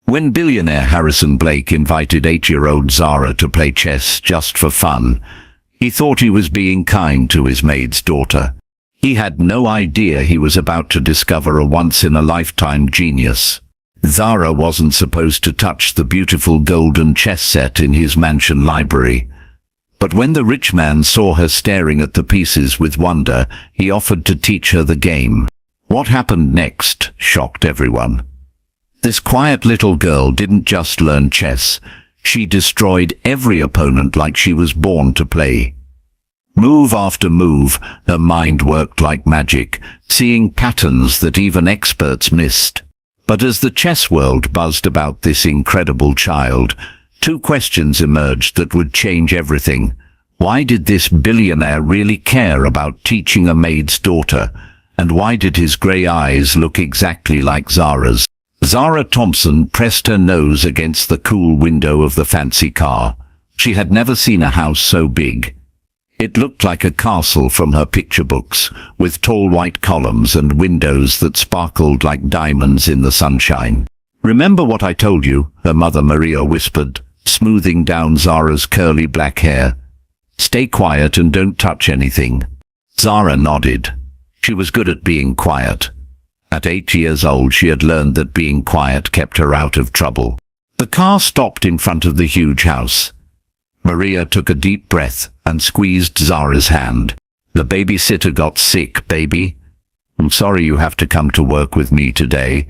When billionaire Harrison Blake invited 8-year-old Zara to play chess just for fun, he thought he was being kind to his maid's daughter. He had no idea he was about to discover a once-in-a-lifetime genius. Zara wasn't supposed to touch the beautiful golden chess set in his mansion library. But when the rich man saw her staring at the pieces with wonder, he offered to teach her the game. What happened next shocked everyone. This quiet little girl didn't just learn chess. She destroyed every opponent like she was born to play. Move after move, her mind worked like magic, seeing patterns that even experts missed. But as the chess world buzzed about this incredible child, two questions emerged that would change everything. Why did this billionaire really care about teaching a maid's daughter? And why did his grey eyes look exactly like Zara's? Zara Thompson pressed her nose against the cool window of the fancy car. She had never seen a house so big. It looked like a castle from her picture books, with tall white columns and windows that sparkled like diamonds in the sunshine. "Remember what I told you?" her mother Maria whispered, smoothing down Zara's curly black hair. "Stay quiet and don't touch anything." Zara nodded. She was good at being quiet. At 8 years old, she had learned that being quiet kept her out of trouble. The car stopped in front of the huge house. Maria took a deep breath and squeezed Zara's hand. "The babysitter got sick, baby. I'm sorry you have to come to work with me today."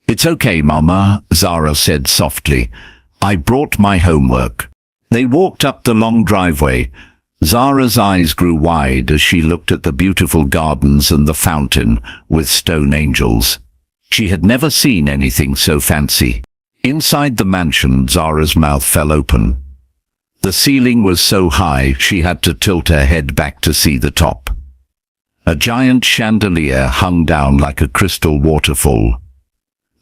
"It's okay, Mama," Zara said softly. "I brought my homework." They walked up the long driveway. Zara's eyes grew wide as she looked at the beautiful gardens and the fountain with stone angels. She had never seen anything so fancy. Inside the mansion, Zara's mouth fell open. The ceiling was so high she had to tilt her head back to see the top. A giant chandelier hung down like a crystal waterfall.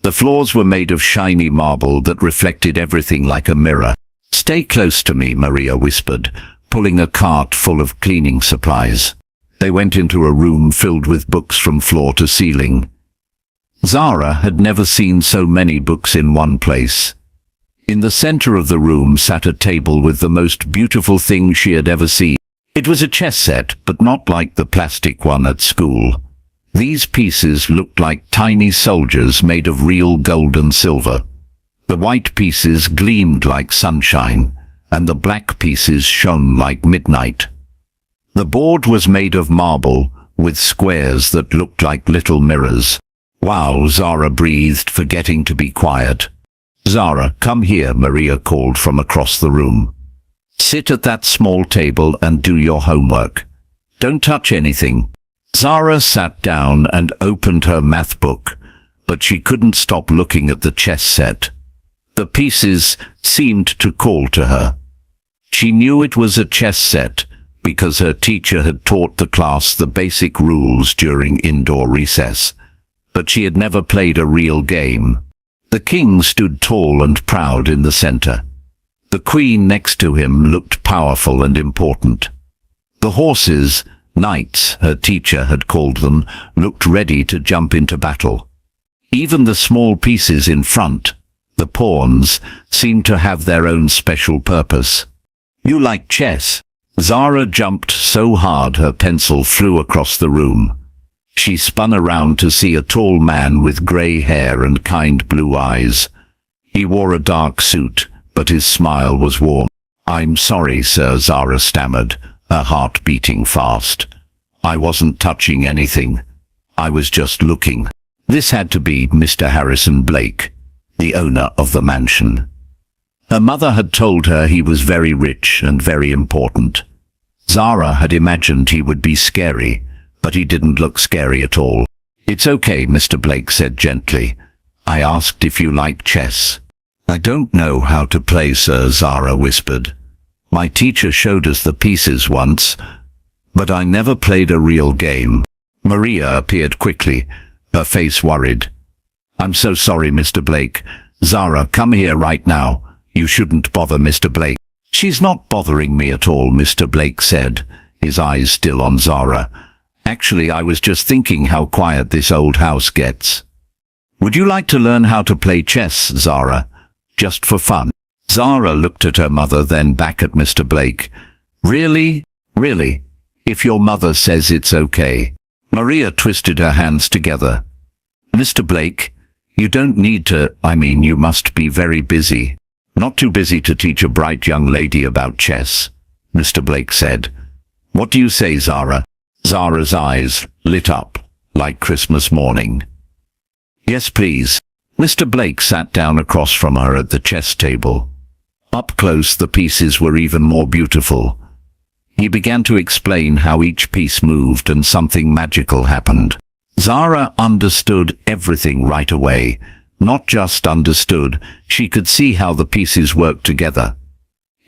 The floors were made of shiny marble that reflected everything like a mirror. "Stay close to me," Maria whispered, pulling a cart full of cleaning supplies. They went into a room filled with books from floor to ceiling. Zara had never seen so many books in one place. In the center of the room sat a table with the most beautiful thing she had ever seen. It was a chess set, but not like the plastic one at school. These pieces looked like tiny soldiers made of real gold and silver. The white pieces gleamed like sunshine, and the black pieces shone like midnight. The board was made of marble, with squares that looked like little mirrors. "Wow," Zara breathed, forgetting to be quiet. "Zara, come here," Maria called from across the room. "Sit at that small table and do your homework. Don't touch anything." Zara sat down and opened her math book, but she couldn't stop looking at the chess set. The pieces seemed to call to her. She knew it was a chess set because her teacher had taught the class the basic rules during indoor recess, but she had never played a real game. The king stood tall and proud in the center. The queen next to him looked powerful and important. The horses, knights, her teacher had called them, looked ready to jump into battle. Even the small pieces in front, the pawns, seemed to have their own special purpose. "You like chess?" Zara jumped so hard her pencil flew across the room. She spun around to see a tall man with grey hair and kind blue eyes. He wore a dark suit, but his smile was warm. "I'm sorry, sir," Zara stammered, her heart beating fast. "I wasn't touching anything. I was just looking." This had to be Mr. Harrison Blake, the owner of the mansion. Her mother had told her he was very rich and very important. Zara had imagined he would be scary, but he didn't look scary at all. "It's okay," Mr. Blake said gently. "I asked if you like chess." "I don't know how to play, sir," Zara whispered. "My teacher showed us the pieces once, but I never played a real game." Maria appeared quickly, her face worried. "I'm so sorry, Mr. Blake. Zara, come here right now. You shouldn't bother Mr. Blake." "She's not bothering me at all," Mr. Blake said, his eyes still on Zara. "Actually, I was just thinking how quiet this old house gets." "Would you like to learn how to play chess, Zara?" just for fun. Zara looked at her mother, then back at Mr. Blake. Really? Really? If your mother says it's okay. Maria twisted her hands together. Mr. Blake, you don't need to, you must be very busy. Not too busy to teach a bright young lady about chess, Mr. Blake said. What do you say, Zara? Zara's eyes lit up like Christmas morning. Yes, please. Mr. Blake sat down across from her at the chess table. Up close, the pieces were even more beautiful. He began to explain how each piece moved, and something magical happened. Zara understood everything right away. Not just understood, she could see how the pieces worked together.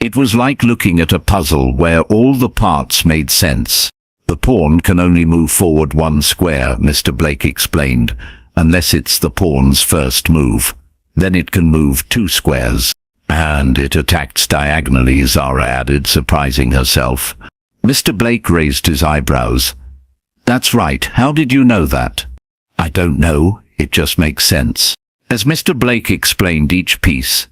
It was like looking at a puzzle where all the parts made sense. The pawn can only move forward one square, Mr. Blake explained, unless it's the pawn's first move. Then it can move 2 squares. And it attacks diagonally, Zara added, surprising herself. Mr. Blake raised his eyebrows. That's right, how did you know that? I don't know, it just makes sense. As Mr. Blake explained each piece,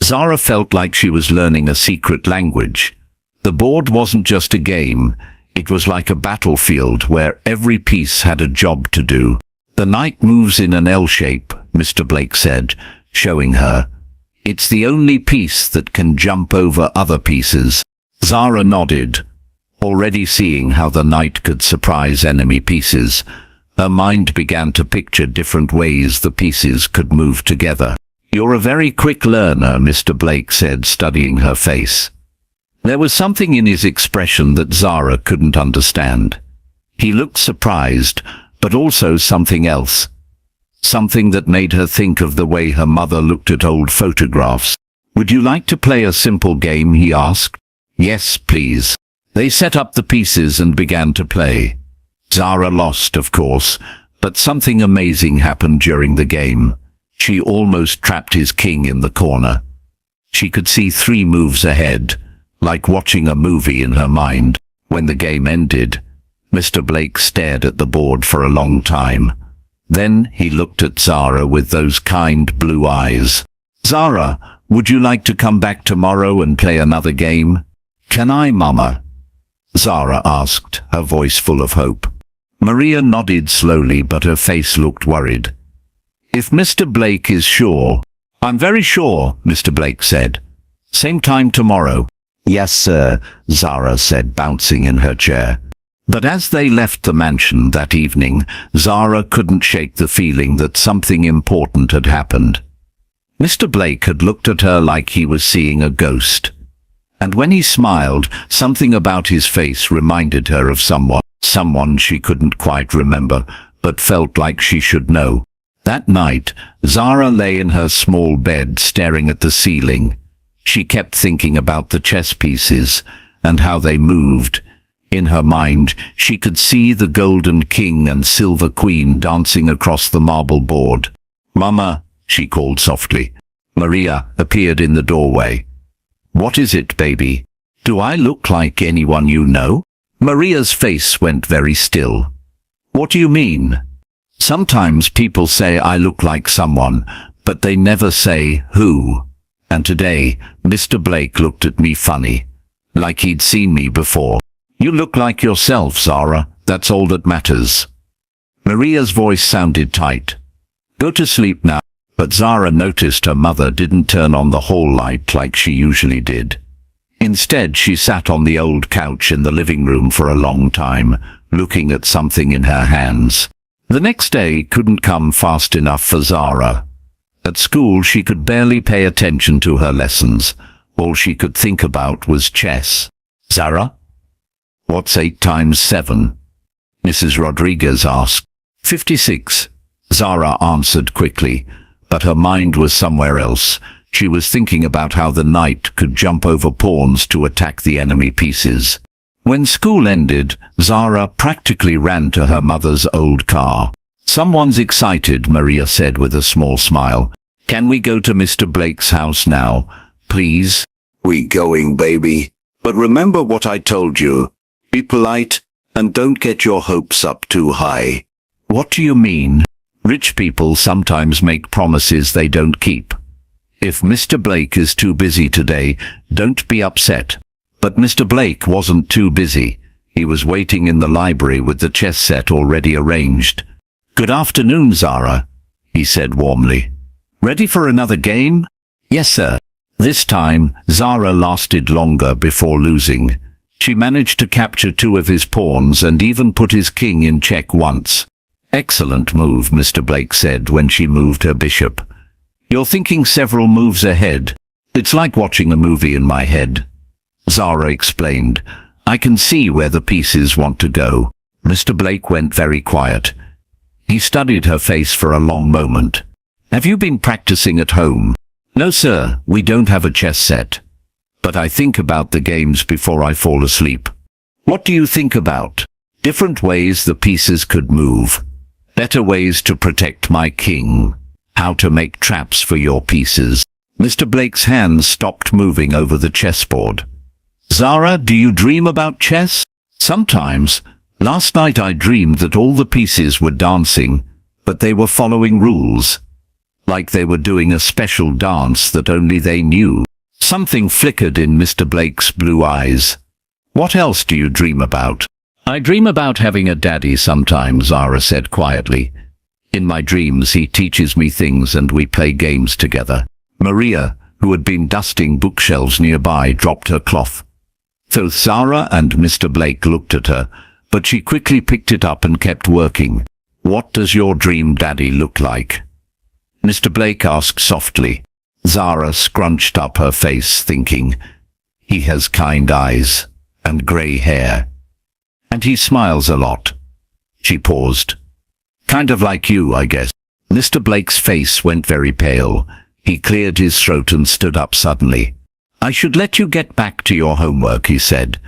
Zara felt like she was learning a secret language. The board wasn't just a game, it was like a battlefield where every piece had a job to do. The knight moves in an L shape, Mr. Blake said, showing her. It's the only piece that can jump over other pieces. Zara nodded, already seeing how the knight could surprise enemy pieces. Her mind began to picture different ways the pieces could move together. You're a very quick learner, Mr. Blake said, studying her face. There was something in his expression that Zara couldn't understand. He looked surprised, but also something else. Something that made her think of the way her mother looked at old photographs. Would you like to play a simple game, he asked. Yes, please. They set up the pieces and began to play. Zara lost, of course, but something amazing happened during the game. She almost trapped his king in the corner. She could see 3 moves ahead, like watching a movie in her mind. When the game ended, Mr. Blake stared at the board for a long time. Then he looked at Zara with those kind blue eyes. Zara, would you like to come back tomorrow and play another game? Can I, Mama? Zara asked, her voice full of hope. Maria nodded slowly, but her face looked worried. If Mr. Blake is sure. I'm very sure, Mr. Blake said. Same time tomorrow. Yes, sir, Zara said, bouncing in her chair. But as they left the mansion that evening, Zara couldn't shake the feeling that something important had happened. Mr. Blake had looked at her like he was seeing a ghost. And when he smiled, something about his face reminded her of someone she couldn't quite remember, but felt like she should know. That night, Zara lay in her small bed staring at the ceiling. She kept thinking about the chess pieces and how they moved. In her mind, she could see the golden king and silver queen dancing across the marble board. Mama, she called softly. Maria appeared in the doorway. What is it, baby? Do I look like anyone you know? Maria's face went very still. What do you mean? Sometimes people say I look like someone, but they never say who. And today, Mr. Blake looked at me funny, like he'd seen me before. You look like yourself, Zara. That's all that matters. Maria's voice sounded tight. Go to sleep now. But Zara noticed her mother didn't turn on the hall light like she usually did. Instead, she sat on the old couch in the living room for a long time, looking at something in her hands. The next day couldn't come fast enough for Zara. At school, she could barely pay attention to her lessons. All she could think about was chess. Zara? What's 8 times 7? Mrs. Rodriguez asked. 56. Zara answered quickly, but her mind was somewhere else. She was thinking about how the knight could jump over pawns to attack the enemy pieces. When school ended, Zara practically ran to her mother's old car. Someone's excited, Maria said with a small smile. Can we go to Mr. Blake's house now, please? We going, baby. But remember what I told you. Be polite, and don't get your hopes up too high. What do you mean? Rich people sometimes make promises they don't keep. If Mr. Blake is too busy today, don't be upset. But Mr. Blake wasn't too busy. He was waiting in the library with the chess set already arranged. "Good afternoon, Zara," he said warmly. "Ready for another game?" "Yes, sir." This time, Zara lasted longer before losing. She managed to capture 2 of his pawns and even put his king in check once. "Excellent move," Mr. Blake said when she moved her bishop. "You're thinking several moves ahead. It's like watching a movie in my head." Zara explained, "I can see where the pieces want to go." Mr. Blake went very quiet. He studied her face for a long moment. "Have you been practicing at home?" "No, sir, we don't have a chess set. But I think about the games before I fall asleep." "What do you think about?" "Different ways the pieces could move. Better ways to protect my king. How to make traps for your pieces." Mr. Blake's hands stopped moving over the chessboard. "Zara, do you dream about chess?" "Sometimes. Last night I dreamed that all the pieces were dancing, but they were following rules. Like they were doing a special dance that only they knew." Something flickered in Mr. Blake's blue eyes. "What else do you dream about?" "I dream about having a daddy sometimes," Zara said quietly. "In my dreams he teaches me things and we play games together." Maria, who had been dusting bookshelves nearby, dropped her cloth. So Zara and Mr. Blake looked at her, but she quickly picked it up and kept working. "What does your dream daddy look like?" Mr. Blake asked softly. Zara scrunched up her face, thinking, "He has kind eyes and grey hair. And he smiles a lot." She paused. "Kind of like you, I guess." Mr. Blake's face went very pale. He cleared his throat and stood up suddenly. "I should let you get back to your homework," he said.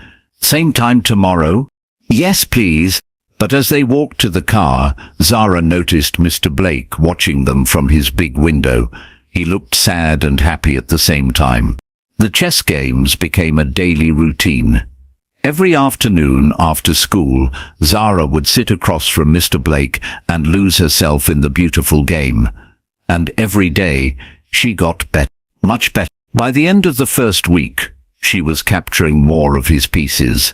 "Same time tomorrow?" "Yes, please." But as they walked to the car, Zara noticed Mr. Blake watching them from his big window. He looked sad and happy at the same time. The chess games became a daily routine. Every afternoon after school, Zara would sit across from Mr. Blake and lose herself in the beautiful game. And every day, she got better, much better. By the end of the first week, she was capturing more of his pieces.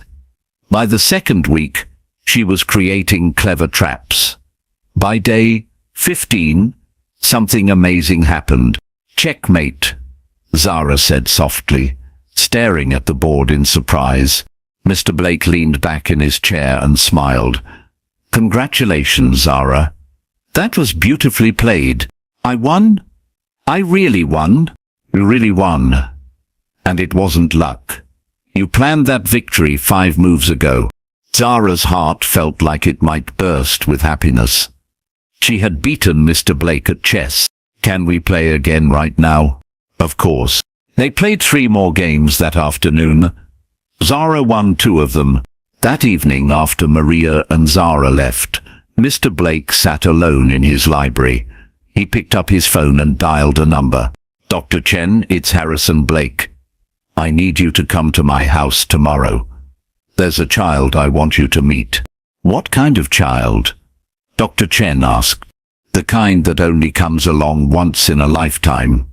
By the second week, she was creating clever traps. By day 15, something amazing happened. "Checkmate," Zara said softly, staring at the board in surprise. Mr. Blake leaned back in his chair and smiled. "Congratulations, Zara. That was beautifully played. I won? I really won? You really won. And it wasn't luck. You planned that victory 5 moves ago." Zara's heart felt like it might burst with happiness. She had beaten Mr. Blake at chess. "Can we play again right now?" Of course. They played 3 more games that afternoon. Zara won 2 of them. That evening, after Maria and Zara left, Mr. Blake sat alone in his library. He picked up his phone and dialed a number. "Dr. Chen, it's Harrison Blake. I need you to come to my house tomorrow. There's a child I want you to meet." "What kind of child?" Dr. Chen asked. "The kind that only comes along once in a lifetime."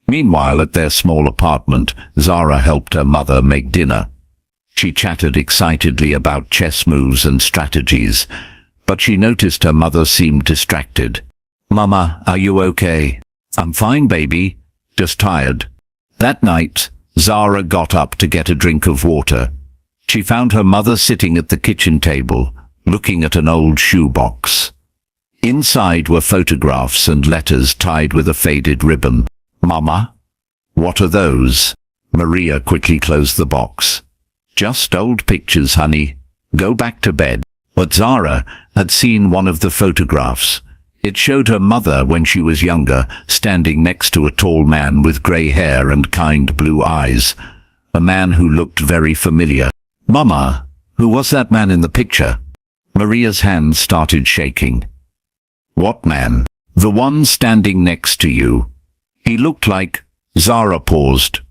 Meanwhile, at their small apartment, Zara helped her mother make dinner. She chatted excitedly about chess moves and strategies, but she noticed her mother seemed distracted. "Mama, are you okay?" "I'm fine, baby. Just tired." That night, Zara got up to get a drink of water. She found her mother sitting at the kitchen table, looking at an old shoebox. Inside were photographs and letters tied with a faded ribbon. "Mama? What are those?" Maria quickly closed the box. "Just old pictures, honey. Go back to bed." But Zara had seen one of the photographs. It showed her mother when she was younger, standing next to a tall man with grey hair and kind blue eyes. A man who looked very familiar. "Mama, who was that man in the picture?" Maria's hands started shaking. "What man?" "The one standing next to you. He looked like..." Zara paused,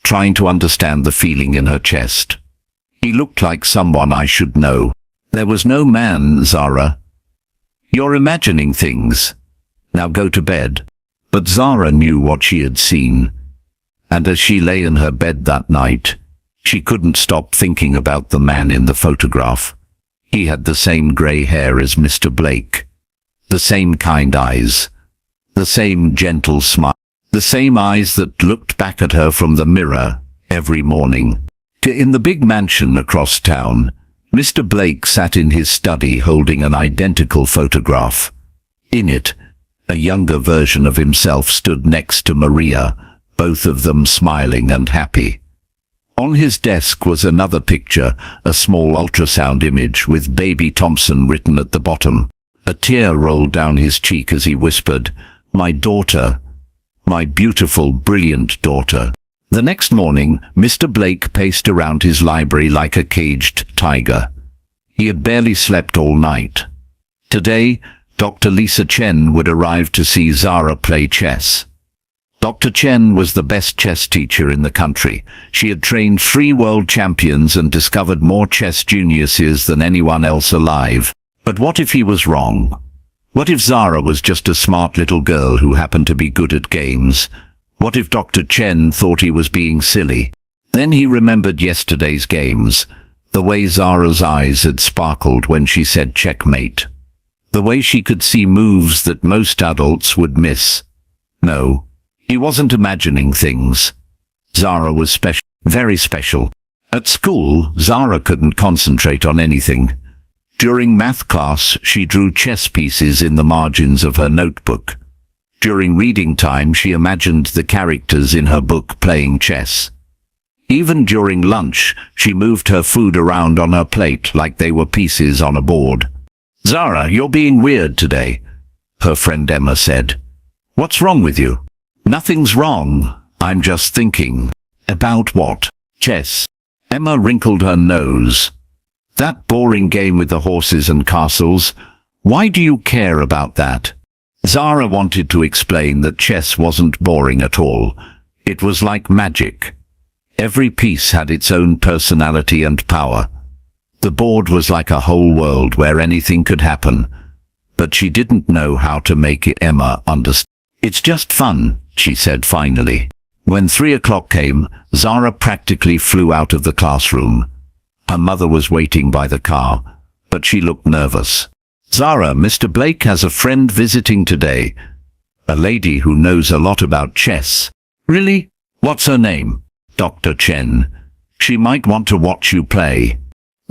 trying to understand the feeling in her chest. "He looked like someone I should know." "There was no man, Zara. You're imagining things. Now go to bed." But Zara knew what she had seen. And as she lay in her bed that night, she couldn't stop thinking about the man in the photograph. He had the same grey hair as Mr. Blake. The same kind eyes. The same gentle smile. The same eyes that looked back at her from the mirror every morning. In the big mansion across town, Mr. Blake sat in his study holding an identical photograph. In it, a younger version of himself stood next to Maria, both of them smiling and happy. On his desk was another picture, a small ultrasound image with Baby Thompson written at the bottom. A tear rolled down his cheek as he whispered, "My daughter, my beautiful, brilliant daughter." The next morning, Mr. Blake paced around his library like a caged tiger. He had barely slept all night. Today, Dr. Lisa Chen would arrive to see Zara play chess. Dr. Chen was the best chess teacher in the country. She had trained 3 world champions and discovered more chess geniuses than anyone else alive. But what if he was wrong? What if Zara was just a smart little girl who happened to be good at games? What if Dr. Chen thought he was being silly? Then he remembered yesterday's games, the way Zara's eyes had sparkled when she said checkmate. The way she could see moves that most adults would miss. No, he wasn't imagining things. Zara was special, very special. At school, Zara couldn't concentrate on anything. During math class, she drew chess pieces in the margins of her notebook. During reading time, she imagined the characters in her book playing chess. Even during lunch, she moved her food around on her plate like they were pieces on a board. "Zara, you're being weird today," her friend Emma said. "What's wrong with you?" "Nothing's wrong. I'm just thinking." "About what?" "Chess." Emma wrinkled her nose. "That boring game with the horses and castles. Why do you care about that?" Zara wanted to explain that chess wasn't boring at all. It was like magic. Every piece had its own personality and power. The board was like a whole world where anything could happen. But she didn't know how to make it. Emma understood. "It's just fun," she said finally. When 3 o'clock came, Zara practically flew out of the classroom. Her mother was waiting by the car, but she looked nervous. "Zara, Mr. Blake has a friend visiting today. A lady who knows a lot about chess." "Really? What's her name?" "Dr. Chen. She might want to watch you play."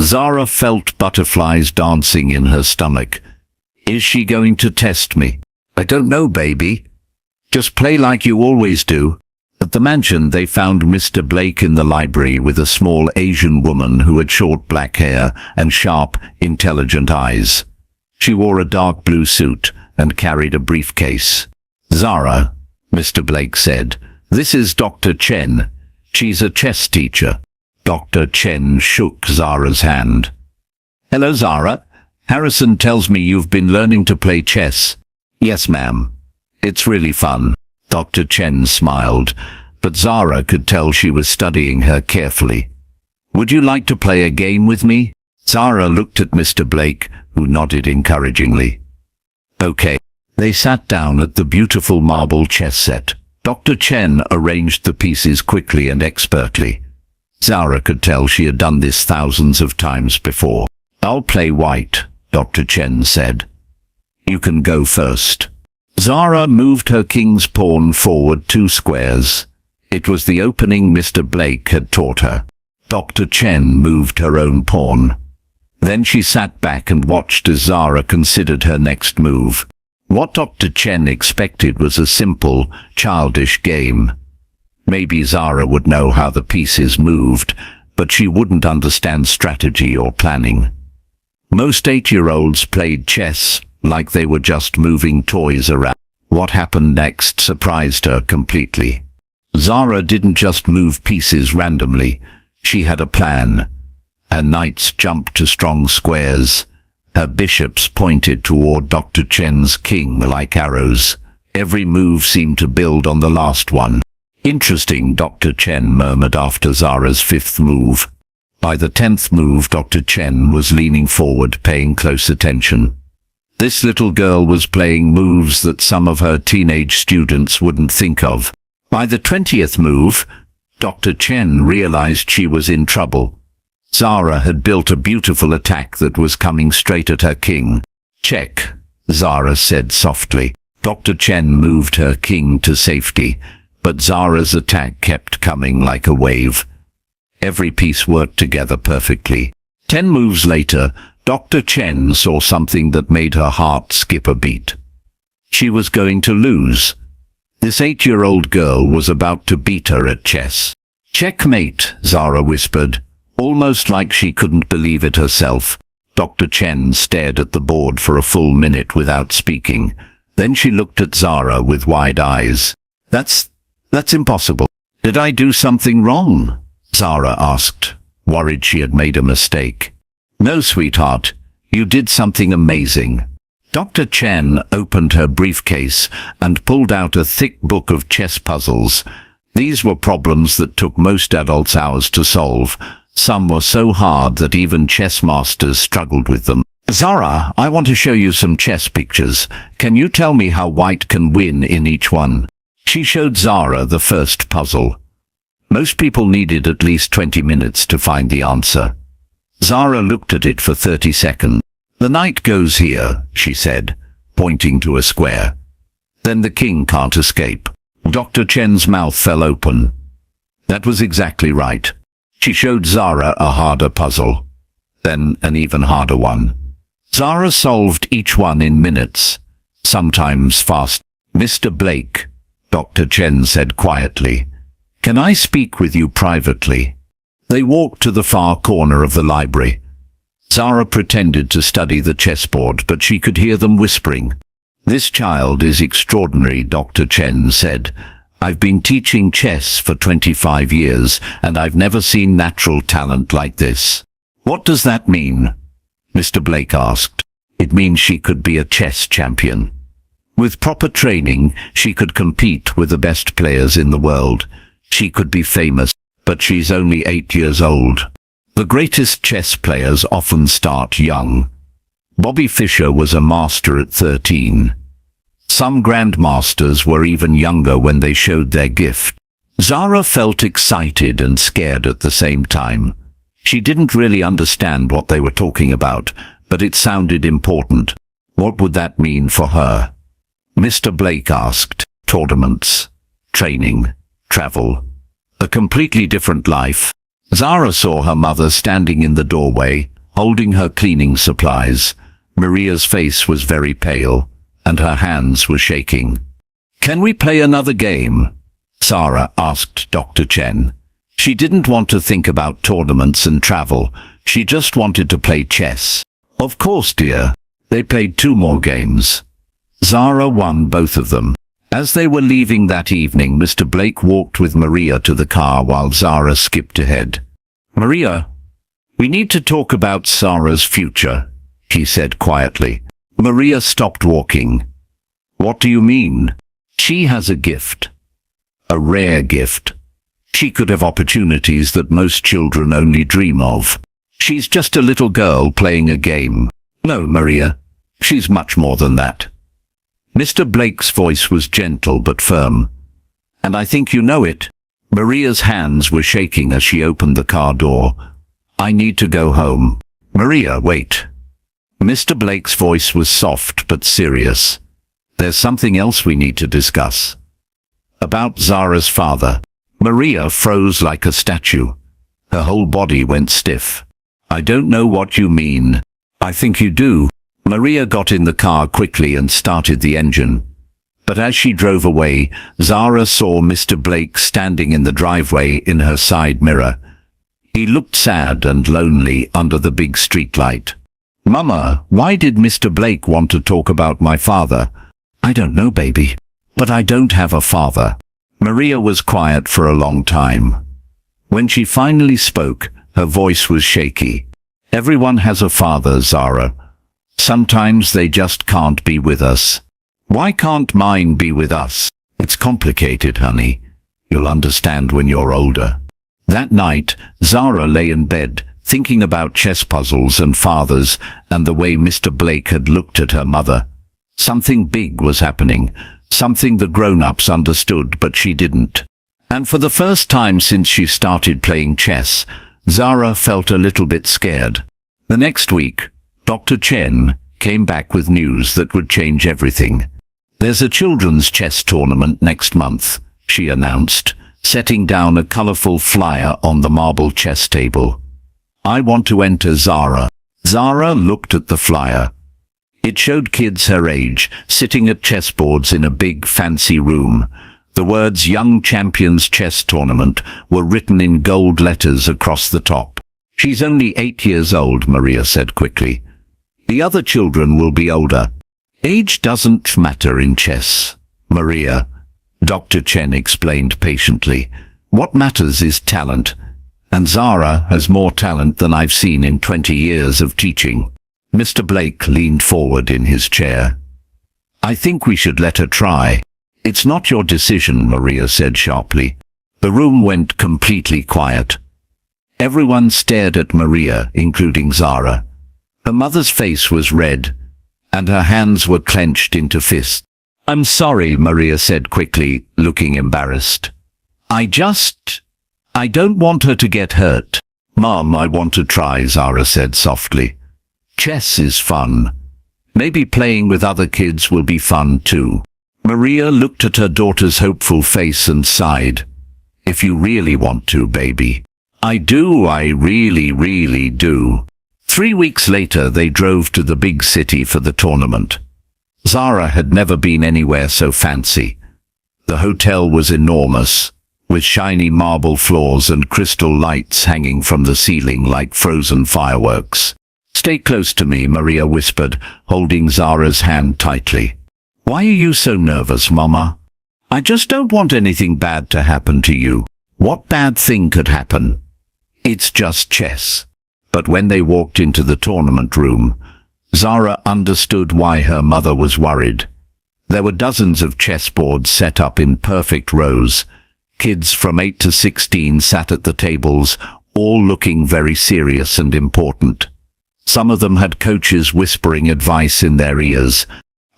Zara felt butterflies dancing in her stomach. "Is she going to test me?" "I don't know, baby. Just play like you always do." At the mansion, they found Mr. Blake in the library with a small Asian woman who had short black hair and sharp, intelligent eyes. She wore a dark blue suit and carried a briefcase. "Zara," Mr. Blake said, "this is Dr. Chen. She's a chess teacher." Dr. Chen shook Zara's hand. "Hello, Zara. Harrison tells me you've been learning to play chess." "Yes, ma'am. It's really fun." Dr. Chen smiled, but Zara could tell she was studying her carefully. "Would you like to play a game with me?" Zara looked at Mr. Blake, who nodded encouragingly. "Okay." They sat down at the beautiful marble chess set. Dr. Chen arranged the pieces quickly and expertly. Zara could tell she had done this thousands of times before. "I'll play white," Dr. Chen said. "You can go first." Zara moved her king's pawn forward 2 squares. It was the opening Mr. Blake had taught her. Dr. Chen moved her own pawn. Then she sat back and watched as Zara considered her next move. What Dr. Chen expected was a simple, childish game. Maybe Zara would know how the pieces moved, but she wouldn't understand strategy or planning. Most 8-year-olds played chess like they were just moving toys around. What happened next surprised her completely. Zara didn't just move pieces randomly. She had a plan. Her knights jumped to strong squares. Her bishops pointed toward Dr. Chen's king like arrows. Every move seemed to build on the last one. "Interesting," Dr. Chen murmured after Zara's 5th move. By the 10th move, Dr. Chen was leaning forward, paying close attention. This little girl was playing moves that some of her teenage students wouldn't think of. By the 20th move, Dr. Chen realized she was in trouble. Zara had built a beautiful attack that was coming straight at her king. Check, Zara said softly. Dr. Chen moved her king to safety, but Zara's attack kept coming like a wave. Every piece worked together perfectly. 10 moves later, Dr. Chen saw something that made her heart skip a beat. She was going to lose. This 8-year-old girl was about to beat her at chess. Checkmate, Zara whispered, almost like she couldn't believe it herself. Dr. Chen stared at the board for a full minute without speaking. Then she looked at Zara with wide eyes. That's impossible. Did I do something wrong? Zara asked, worried she had made a mistake. No, sweetheart, you did something amazing. Dr. Chen opened her briefcase and pulled out a thick book of chess puzzles. These were problems that took most adults hours to solve. Some were so hard that even chess masters struggled with them. Zara, I want to show you some chess pictures. Can you tell me how white can win in each one? She showed Zara the first puzzle. Most people needed at least 20 minutes to find the answer. Zara looked at it for 30 seconds. The knight goes here, she said, pointing to a square. Then the king can't escape. Dr. Chen's mouth fell open. That was exactly right. She showed Zara a harder puzzle. Then an even harder one. Zara solved each one in minutes, sometimes fast. Mr. Blake, Dr. Chen said quietly. Can I speak with you privately? They walked to the far corner of the library. Zara pretended to study the chessboard, but she could hear them whispering. This child is extraordinary, Dr. Chen said. I've been teaching chess for 25 years, and I've never seen natural talent like this. What does that mean? Mr. Blake asked. It means she could be a chess champion. With proper training, she could compete with the best players in the world. She could be famous, but she's only 8 years old. The greatest chess players often start young. Bobby Fischer was a master at 13. Some grandmasters were even younger when they showed their gift. Zara felt excited and scared at the same time. She didn't really understand what they were talking about, but it sounded important. What would that mean for her? Mr. Blake asked. Tournaments, training, travel. A completely different life. Zara saw her mother standing in the doorway, holding her cleaning supplies. Maria's face was very pale, and her hands were shaking. Can we play another game? Zara asked Dr. Chen. She didn't want to think about tournaments and travel. She just wanted to play chess. Of course, dear. They played 2 more games. Zara won both of them. As they were leaving that evening, Mr. Blake walked with Maria to the car while Zara skipped ahead. Maria, we need to talk about Zara's future, he said quietly. Maria stopped walking. What do you mean? She has a gift. A rare gift. She could have opportunities that most children only dream of. She's just a little girl playing a game. No, Maria. She's much more than that. Mr. Blake's voice was gentle but firm. And I think you know it. Maria's hands were shaking as she opened the car door. I need to go home. Maria, wait. Mr. Blake's voice was soft but serious. There's something else we need to discuss. About Zara's father. Maria froze like a statue. Her whole body went stiff. I don't know what you mean. I think you do. Maria got in the car quickly and started the engine. But as she drove away, Zara saw Mr. Blake standing in the driveway in her side mirror. He looked sad and lonely under the big streetlight. Mama, why did Mr. Blake want to talk about my father? I don't know, baby. But I don't have a father. Maria was quiet for a long time. When she finally spoke, her voice was shaky. Everyone has a father, Zara. Sometimes they just can't be with us. Why can't mine be with us? It's complicated, honey. You'll understand when you're older. That night, Zara lay in bed, thinking about chess puzzles and fathers and the way Mr. Blake had looked at her mother. Something big was happening, something the grown-ups understood but she didn't. And for the first time since she started playing chess, Zara felt a little bit scared. The next week, Dr. Chen came back with news that would change everything. "There's a children's chess tournament next month," she announced, setting down a colorful flyer on the marble chess table. "I want to enter, Zara." Zara looked at the flyer. It showed kids her age, sitting at chessboards in a big, fancy room. The words "Young Champions Chess Tournament" were written in gold letters across the top. "She's only 8 years old," Maria said quickly. "The other children will be older." "Age doesn't matter in chess, Maria," Dr. Chen explained patiently. "What matters is talent. And Zara has more talent than I've seen in 20 years of teaching." Mr. Blake leaned forward in his chair. "I think we should let her try." "It's not your decision," Maria said sharply. The room went completely quiet. Everyone stared at Maria, including Zara. Her mother's face was red, and her hands were clenched into fists. "I'm sorry," Maria said quickly, looking embarrassed. I don't want her to get hurt." "Mom, I want to try," Zara said softly. "Chess is fun. Maybe playing with other kids will be fun too." Maria looked at her daughter's hopeful face and sighed. "If you really want to, baby." "I do, I really do." 3 weeks later, they drove to the big city for the tournament. Zara had never been anywhere so fancy. The hotel was enormous, with shiny marble floors and crystal lights hanging from the ceiling like frozen fireworks. "Stay close to me," Maria whispered, holding Zara's hand tightly. "Why are you so nervous, Mama?" "I just don't want anything bad to happen to you." "What bad thing could happen?" "It's just chess." But when they walked into the tournament room, Zara understood why her mother was worried. There were dozens of chessboards set up in perfect rows. Kids from 8 to 16 sat at the tables, all looking very serious and important. Some of them had coaches whispering advice in their ears.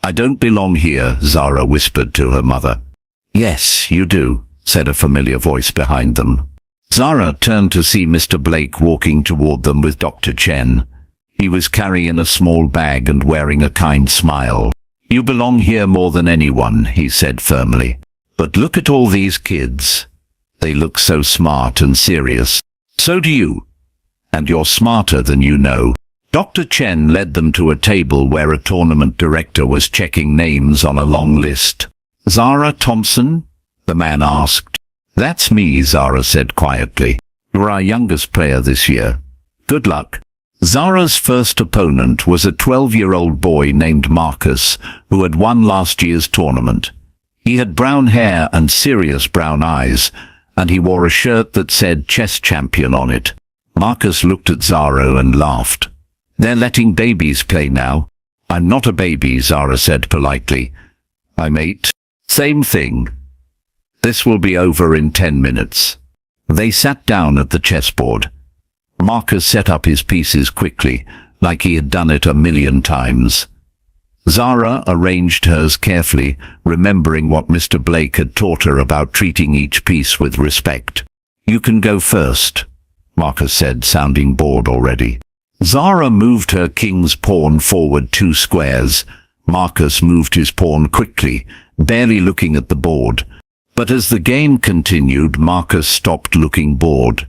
"I don't belong here," Zara whispered to her mother. "Yes, you do," said a familiar voice behind them. Zara turned to see Mr. Blake walking toward them with Dr. Chen. He was carrying a small bag and wearing a kind smile. "You belong here more than anyone," he said firmly. "But look at all these kids. They look so smart and serious. So do you. And you're smarter than you know." Dr. Chen led them to a table where a tournament director was checking names on a long list. "Zara Thompson?" the man asked. "That's me," Zara said quietly. "You're our youngest player this year. Good luck." Zara's first opponent was a 12-year-old boy named Marcus, who had won last year's tournament. He had brown hair and serious brown eyes, and he wore a shirt that said "Chess Champion" on it. Marcus looked at Zara and laughed. "They're letting babies play now." "I'm not a baby," Zara said politely. "I'm 8. Same thing. This will be over in 10 minutes. They sat down at the chessboard. Marcus set up his pieces quickly, like he had done it 1,000,000 times. Zara arranged hers carefully, remembering what Mr. Blake had taught her about treating each piece with respect. "You can go first," Marcus said, sounding bored already. Zara moved her king's pawn forward 2 squares. Marcus moved his pawn quickly, barely looking at the board. But as the game continued, Marcus stopped looking bored.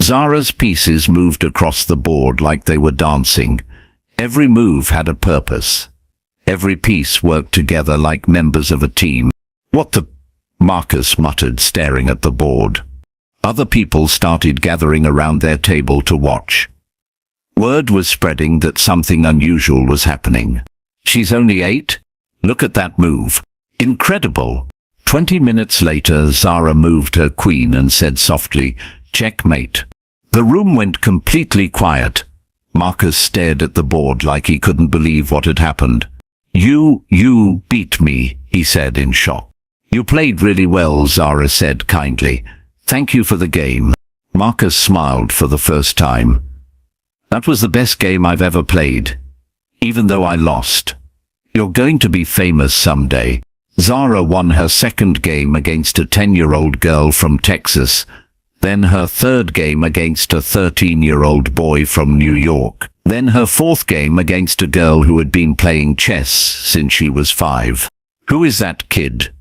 Zara's pieces moved across the board like they were dancing. Every move had a purpose. Every piece worked together like members of a team. "What the?" Marcus muttered, staring at the board. Other people started gathering around their table to watch. Word was spreading that something unusual was happening. "She's only 8? Look at that move. Incredible." 20 minutes later, Zara moved her queen and said softly, "Checkmate." The room went completely quiet. Marcus stared at the board like he couldn't believe what had happened. You beat me," he said in shock. "You played really well," Zara said kindly. "Thank you for the game." Marcus smiled for the first time. That was the best game I've ever played. Even though I lost. You're going to be famous someday. Zara won her second game against a 10-year-old girl from Texas, then her third game against a 13-year-old boy from New York, then her fourth game against a girl who had been playing chess since she was 5. Who is that kid?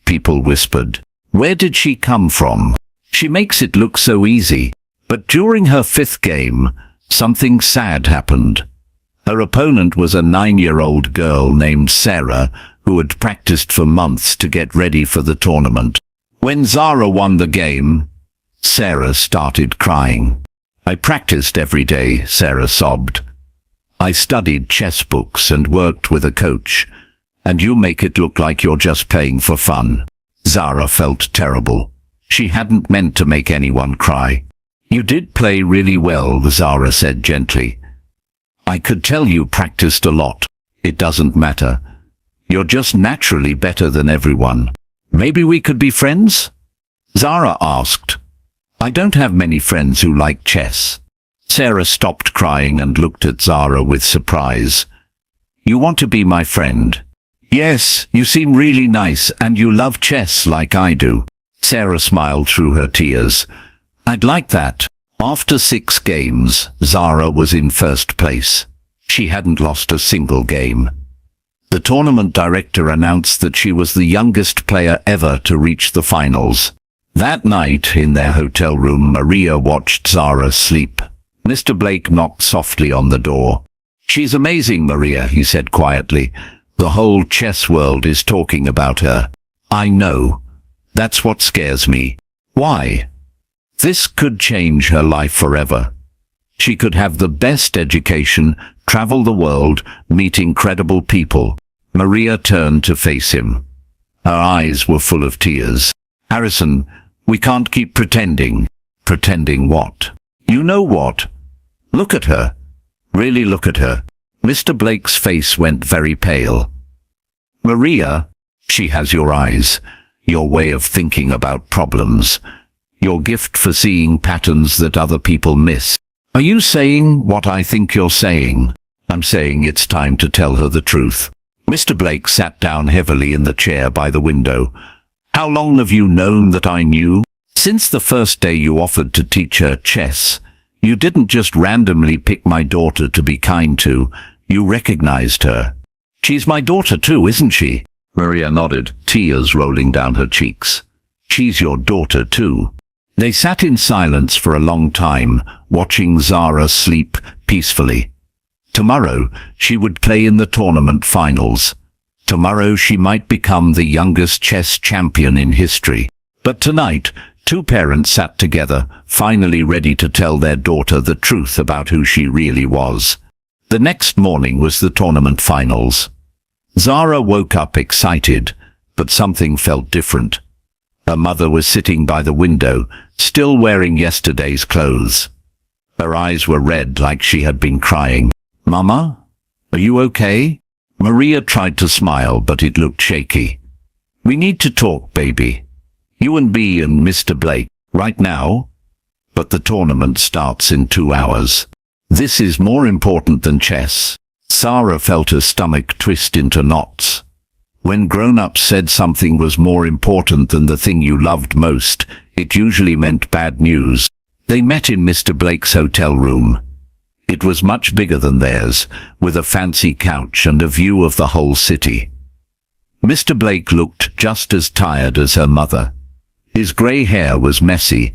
People whispered. Where did she come from? She makes it look so easy. But during her 5th game, something sad happened. Her opponent was a 9-year-old girl named Sarah, who had practiced for months to get ready for the tournament. When Zara won the game, Sarah started crying. I practiced every day, Sarah sobbed. I studied chess books and worked with a coach, and you make it look like you're just playing for fun. Zara felt terrible. She hadn't meant to make anyone cry. You did play really well, Zara said gently. I could tell you practiced a lot. It doesn't matter. You're just naturally better than everyone. Maybe we could be friends? Zara asked. I don't have many friends who like chess. Sarah stopped crying and looked at Zara with surprise. You want to be my friend? Yes, you seem really nice and you love chess like I do. Sarah smiled through her tears. I'd like that. After 6 games, Zara was in first place. She hadn't lost a single game. The tournament director announced that she was the youngest player ever to reach the finals. That night, in their hotel room, Maria watched Zara sleep. Mr. Blake knocked softly on the door. She's amazing, Maria, he said quietly. The whole chess world is talking about her. I know. That's what scares me. Why? This could change her life forever. She could have the best education, travel the world, meet incredible people. Maria turned to face him. Her eyes were full of tears. Harrison, we can't keep pretending. Pretending what? You know what? Look at her. Really look at her. Mr. Blake's face went very pale. Maria, she has your eyes, your way of thinking about problems, your gift for seeing patterns that other people miss. Are you saying what I think you're saying? I'm saying it's time to tell her the truth. Mr. Blake sat down heavily in the chair by the window. How long have you known that I knew? Since the first day you offered to teach her chess. You didn't just randomly pick my daughter to be kind to. You recognized her. She's my daughter too, isn't she? Maria nodded, tears rolling down her cheeks. She's your daughter too. They sat in silence for a long time, watching Zara sleep peacefully. Tomorrow, she would play in the tournament finals. Tomorrow she might become the youngest chess champion in history. But tonight, 2 parents sat together, finally ready to tell their daughter the truth about who she really was. The next morning was the tournament finals. Zara woke up excited, but something felt different. Her mother was sitting by the window, still wearing yesterday's clothes. Her eyes were red like she had been crying. Mama? Are you okay? Maria tried to smile, but it looked shaky. We need to talk, baby. You and me and Mr. Blake, right now? But the tournament starts in 2 hours. This is more important than chess. Zara felt her stomach twist into knots. When grown-ups said something was more important than the thing you loved most, it usually meant bad news. They met in Mr. Blake's hotel room. It was much bigger than theirs, with a fancy couch and a view of the whole city. Mr. Blake looked just as tired as her mother. His grey hair was messy,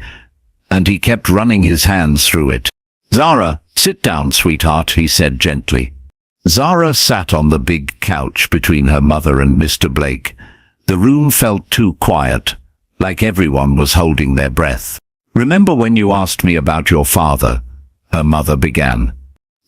and he kept running his hands through it. Zara, sit down, sweetheart, he said gently. Zara sat on the big couch between her mother and Mr. Blake. The room felt too quiet, like everyone was holding their breath. Remember when you asked me about your father? Her mother began.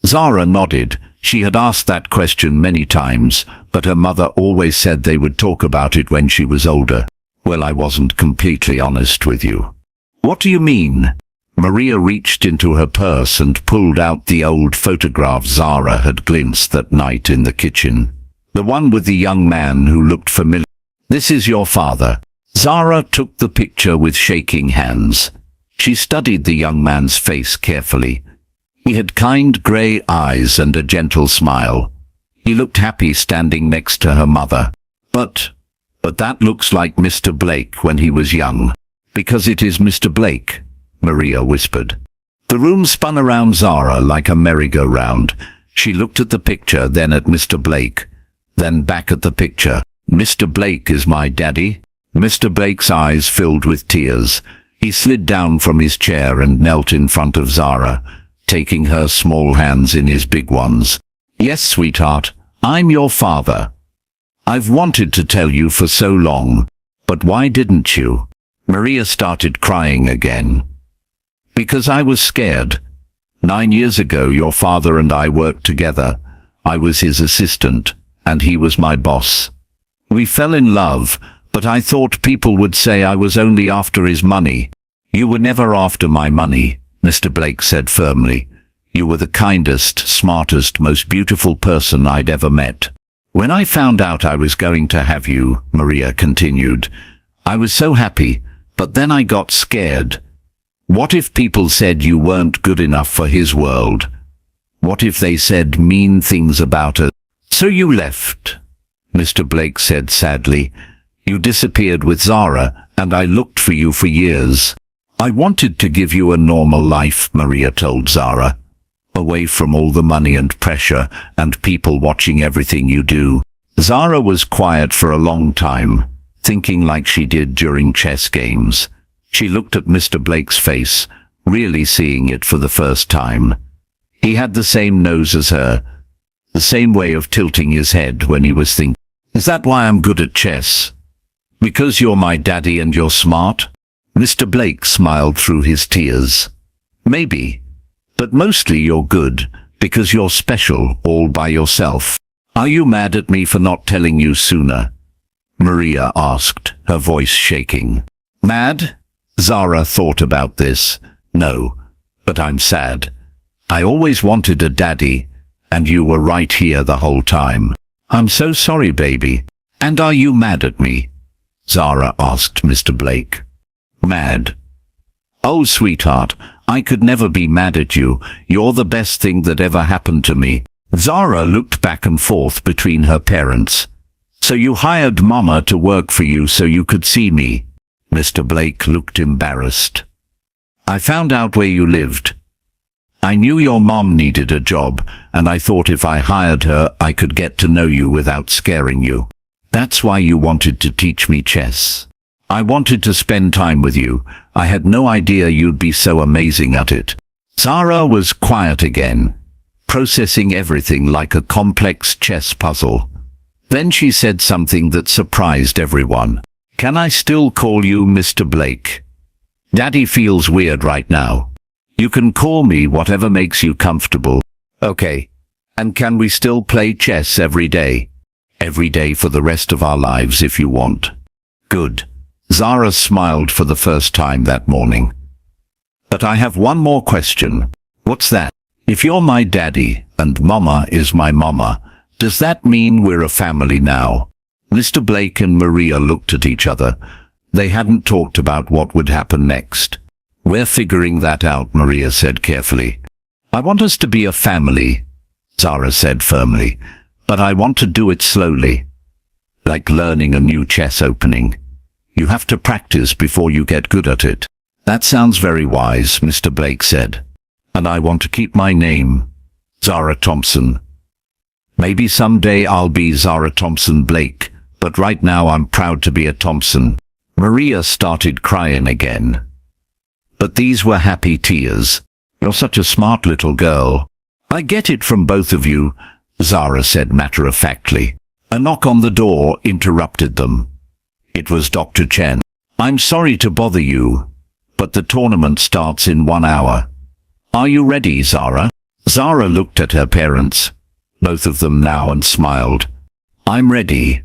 Zara nodded. She had asked that question many times, but her mother always said they would talk about it when she was older. Well, I wasn't completely honest with you. What do you mean? Maria reached into her purse and pulled out the old photograph Zara had glimpsed that night in the kitchen. The one with the young man who looked familiar. This is your father. Zara took the picture with shaking hands. She studied the young man's face carefully. He had kind grey eyes and a gentle smile. He looked happy standing next to her mother. But that looks like Mr. Blake when he was young. Because it is Mr. Blake, Maria whispered. The room spun around Zara like a merry-go-round. She looked at the picture, then at Mr. Blake, then back at the picture. Mr. Blake is my daddy? Mr. Blake's eyes filled with tears. He slid down from his chair and knelt in front of Zara, taking her small hands in his big ones. Yes, sweetheart, I'm your father. I've wanted to tell you for so long, but why didn't you? Maria started crying again. Because I was scared. 9 years ago your father and I worked together. I was his assistant, and he was my boss. We fell in love, but I thought people would say I was only after his money. You were never after my money, Mr. Blake said firmly. You were the kindest, smartest, most beautiful person I'd ever met. When I found out I was going to have you, Maria continued, I was so happy, but then I got scared. What if people said you weren't good enough for his world? What if they said mean things about us? So you left, Mr. Blake said sadly. You disappeared with Zara, and I looked for you for years. I wanted to give you a normal life, Maria told Zara. Away from all the money and pressure, and people watching everything you do. Zara was quiet for a long time, thinking like she did during chess games. She looked at Mr. Blake's face, really seeing it for the first time. He had the same nose as her, the same way of tilting his head when he was thinking. Is that why I'm good at chess? Because you're my daddy and you're smart? Mr. Blake smiled through his tears. Maybe, but mostly you're good, because you're special all by yourself. Are you mad at me for not telling you sooner? Maria asked, her voice shaking. Mad? Zara thought about this. No, but I'm sad. I always wanted a daddy, and you were right here the whole time. I'm so sorry, baby. And are you mad at me? Zara asked Mr. Blake. Mad? Oh, sweetheart, I could never be mad at you. You're the best thing that ever happened to me. Zara looked back and forth between her parents. So you hired Mama to work for you so you could see me? Mr. Blake looked embarrassed. I found out where you lived. I knew your mom needed a job, and I thought if I hired her, I could get to know you without scaring you. That's why you wanted to teach me chess. I wanted to spend time with you. I had no idea you'd be so amazing at it. Zara was quiet again, processing everything like a complex chess puzzle. Then she said something that surprised everyone. Can I still call you Mr. Blake? Daddy feels weird right now. You can call me whatever makes you comfortable. Okay. And can we still play chess every day? Every day for the rest of our lives if you want. Good. Zara smiled for the first time that morning. But I have one more question. What's that? If you're my daddy, and Mama is my mama, does that mean we're a family now? Mr. Blake and Maria looked at each other. They hadn't talked about what would happen next. We're figuring that out, Maria said carefully. I want us to be a family, Zara said firmly, but I want to do it slowly. Like learning a new chess opening. You have to practice before you get good at it. That sounds very wise, Mr. Blake said. And I want to keep my name, Zara Thompson. Maybe someday I'll be Zara Thompson Blake, but right now I'm proud to be a Thompson. Maria started crying again. But these were happy tears. You're such a smart little girl. I get it from both of you, Zara said matter-of-factly. A knock on the door interrupted them. It was Dr. Chen. I'm sorry to bother you, but the tournament starts in 1 hour. Are you ready, Zara? Zara looked at her parents, both of them now, and smiled. I'm ready.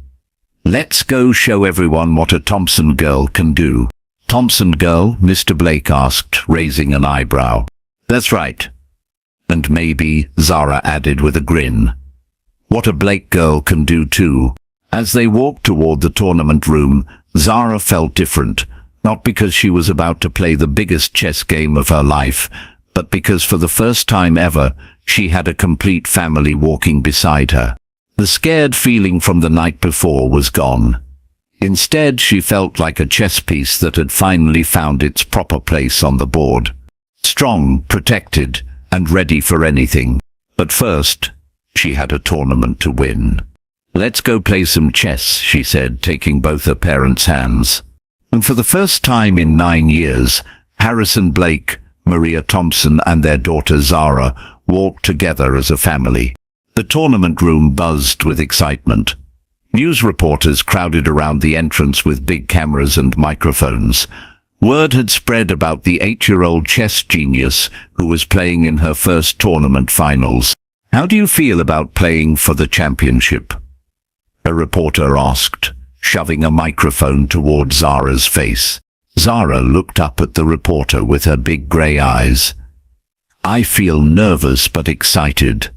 Let's go show everyone what a Thompson girl can do. Thompson girl? Mr. Blake asked, raising an eyebrow. That's right. And maybe, Zara added with a grin. What a Blake girl can do too. As they walked toward the tournament room, Zara felt different, not because she was about to play the biggest chess game of her life, but because for the first time ever, she had a complete family walking beside her. The scared feeling from the night before was gone. Instead, she felt like a chess piece that had finally found its proper place on the board. Strong, protected, and ready for anything. But first, she had a tournament to win. "Let's go play some chess," she said, taking both her parents' hands. And for the first time in 9 years, Harrison Blake, Maria Thompson, and their daughter Zara walked together as a family. The tournament room buzzed with excitement. News reporters crowded around the entrance with big cameras and microphones. Word had spread about the 8-year-old chess genius who was playing in her first tournament finals. "How do you feel about playing for the championship?" a reporter asked, shoving a microphone toward Zara's face. Zara looked up at the reporter with her big grey eyes. "I feel nervous but excited.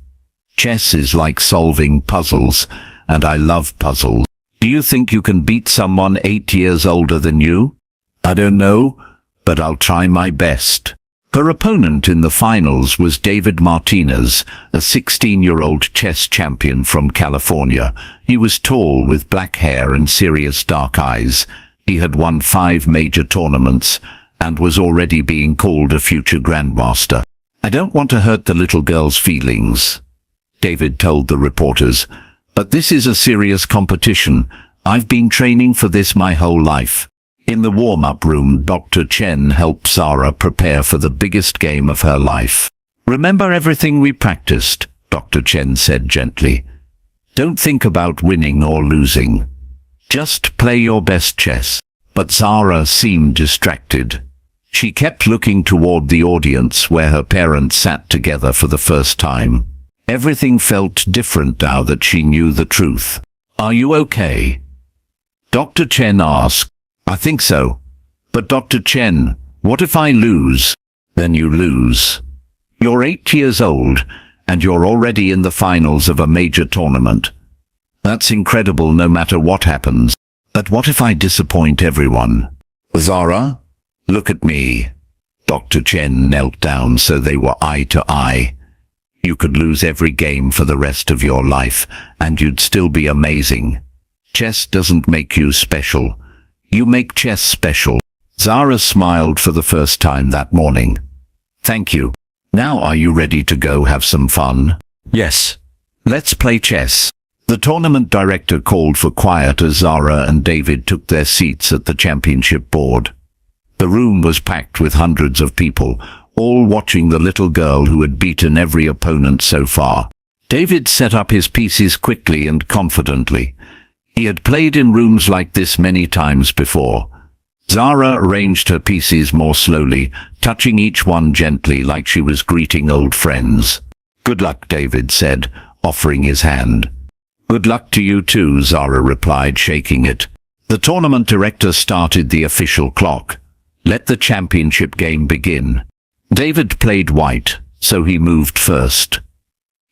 Chess is like solving puzzles, and I love puzzles. Do you think you can beat someone 8 years older than you?" "I don't know, but I'll try my best." Her opponent in the finals was David Martinez, a 16-year-old chess champion from California. He was tall with black hair and serious dark eyes. He had won 5 major tournaments and was already being called a future grandmaster. "I don't want to hurt the little girl's feelings," David told the reporters, "but this is a serious competition. I've been training for this my whole life." In the warm-up room, Dr. Chen helped Zara prepare for the biggest game of her life. "Remember everything we practiced," Dr. Chen said gently. "Don't think about winning or losing. Just play your best chess." But Zara seemed distracted. She kept looking toward the audience where her parents sat together for the first time. Everything felt different now that she knew the truth. "Are you okay?" Dr. Chen asked. "I think so. But Dr. Chen, what if I lose?" "Then you lose. You're 8 years old, and you're already in the finals of a major tournament. That's incredible no matter what happens. But what if I disappoint everyone?" "Zara, look at me." Dr. Chen knelt down so they were eye to eye. "You could lose every game for the rest of your life, and you'd still be amazing. Chess doesn't make you special. You make chess special." Zara smiled for the first time that morning. "Thank you. Now are you ready to go have some fun?" "Yes. Let's play chess." The tournament director called for quiet as Zara and David took their seats at the championship board. The room was packed with hundreds of people, all watching the little girl who had beaten every opponent so far. David set up his pieces quickly and confidently. He had played in rooms like this many times before. Zara arranged her pieces more slowly, touching each one gently like she was greeting old friends. "Good luck," David said, offering his hand. "Good luck to you too," Zara replied, shaking it. The tournament director started the official clock. "Let the championship game begin." David played white, so he moved first.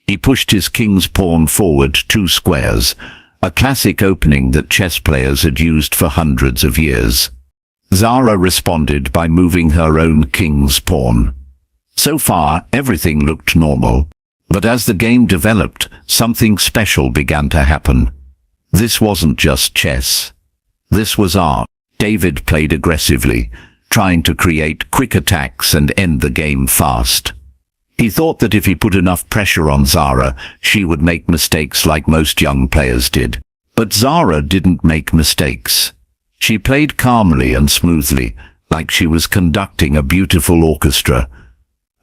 He pushed his king's pawn forward 2 squares, a classic opening that chess players had used for hundreds of years. Zara responded by moving her own king's pawn. So far, everything looked normal. But as the game developed, something special began to happen. This wasn't just chess. This was art. David played aggressively, trying to create quick attacks and end the game fast. He thought that if he put enough pressure on Zara, she would make mistakes like most young players did. But Zara didn't make mistakes. She played calmly and smoothly, like she was conducting a beautiful orchestra.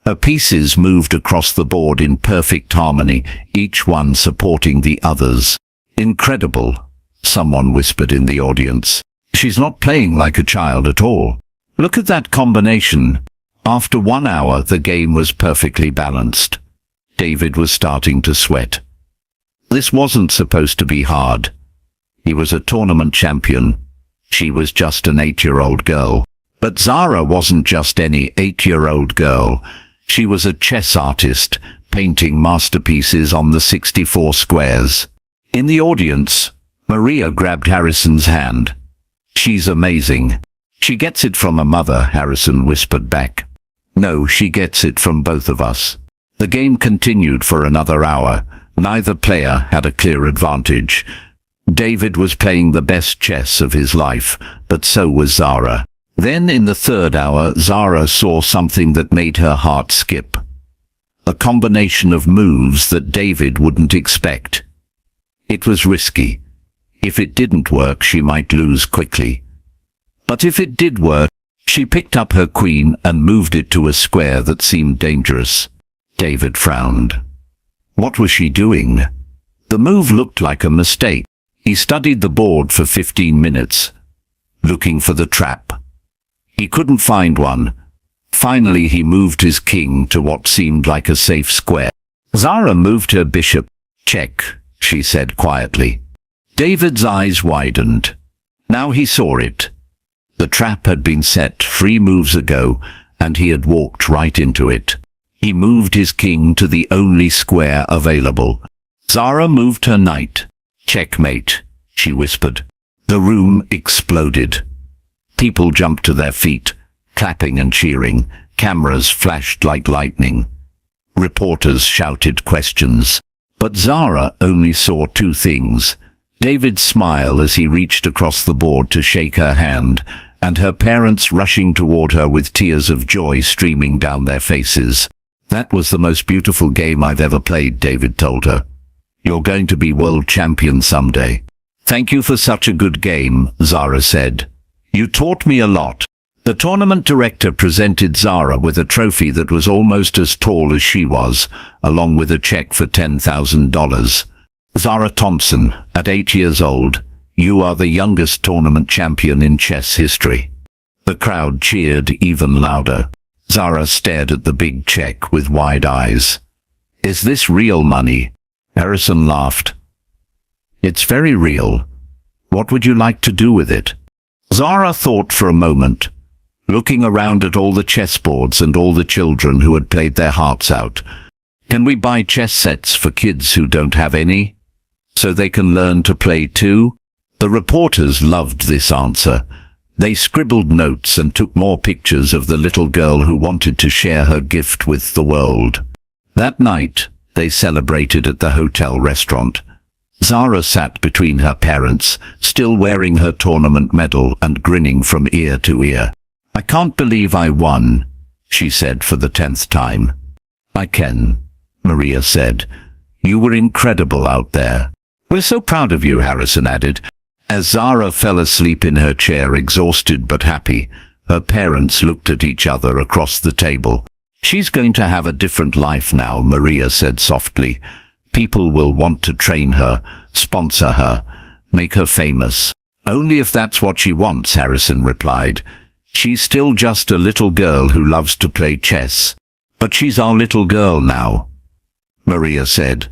Her pieces moved across the board in perfect harmony, each one supporting the others. "Incredible," someone whispered in the audience. "She's not playing like a child at all. Look at that combination." After 1 hour, the game was perfectly balanced. David was starting to sweat. This wasn't supposed to be hard. He was a tournament champion. She was just an 8-year-old girl. But Zara wasn't just any 8-year-old girl. She was a chess artist, painting masterpieces on the 64 squares. In the audience, Maria grabbed Harrison's hand. "She's amazing." "She gets it from her mother," Harrison whispered back. No, she gets it from both of us. The game continued for another hour. Neither player had a clear advantage. David was playing the best chess of his life, but so was Zara. Then in the third hour, Zara saw something that made her heart skip. A combination of moves that David wouldn't expect. It was risky. If it didn't work, she might lose quickly. But if it did work, she picked up her queen and moved it to a square that seemed dangerous. David frowned. What was she doing? The move looked like a mistake. He studied the board for 15 minutes, looking for the trap. He couldn't find one. Finally, he moved his king to what seemed like a safe square. Zara moved her bishop. Check, she said quietly. David's eyes widened. Now he saw it. The trap had been set 3 moves ago, and he had walked right into it. He moved his king to the only square available. Zara moved her knight. Checkmate, she whispered. The room exploded. People jumped to their feet, clapping and cheering. Cameras flashed like lightning. Reporters shouted questions. But Zara only saw 2 things. David's smile as he reached across the board to shake her hand, and her parents rushing toward her with tears of joy streaming down their faces. That was the most beautiful game I've ever played, David told her. You're going to be world champion someday. Thank you for such a good game, Zara said. You taught me a lot. The tournament director presented Zara with a trophy that was almost as tall as she was, along with a check for $10,000. Zara Thompson, at 8 years old, you are the youngest tournament champion in chess history. The crowd cheered even louder. Zara stared at the big check with wide eyes. Is this real money? Harrison laughed. It's very real. What would you like to do with it? Zara thought for a moment, looking around at all the chessboards and all the children who had played their hearts out. Can we buy chess sets for kids who don't have any, so they can learn to play too? The reporters loved this answer. They scribbled notes and took more pictures of the little girl who wanted to share her gift with the world. That night, they celebrated at the hotel restaurant. Zara sat between her parents, still wearing her tournament medal and grinning from ear to ear. I can't believe I won, she said for the 10th time. I can, Maria said. You were incredible out there. We're so proud of you, Harrison added. As Zara fell asleep in her chair, exhausted but happy, her parents looked at each other across the table. She's going to have a different life now, Maria said softly. People will want to train her, sponsor her, make her famous. Only if that's what she wants, Harrison replied. She's still just a little girl who loves to play chess. But she's our little girl now, Maria said.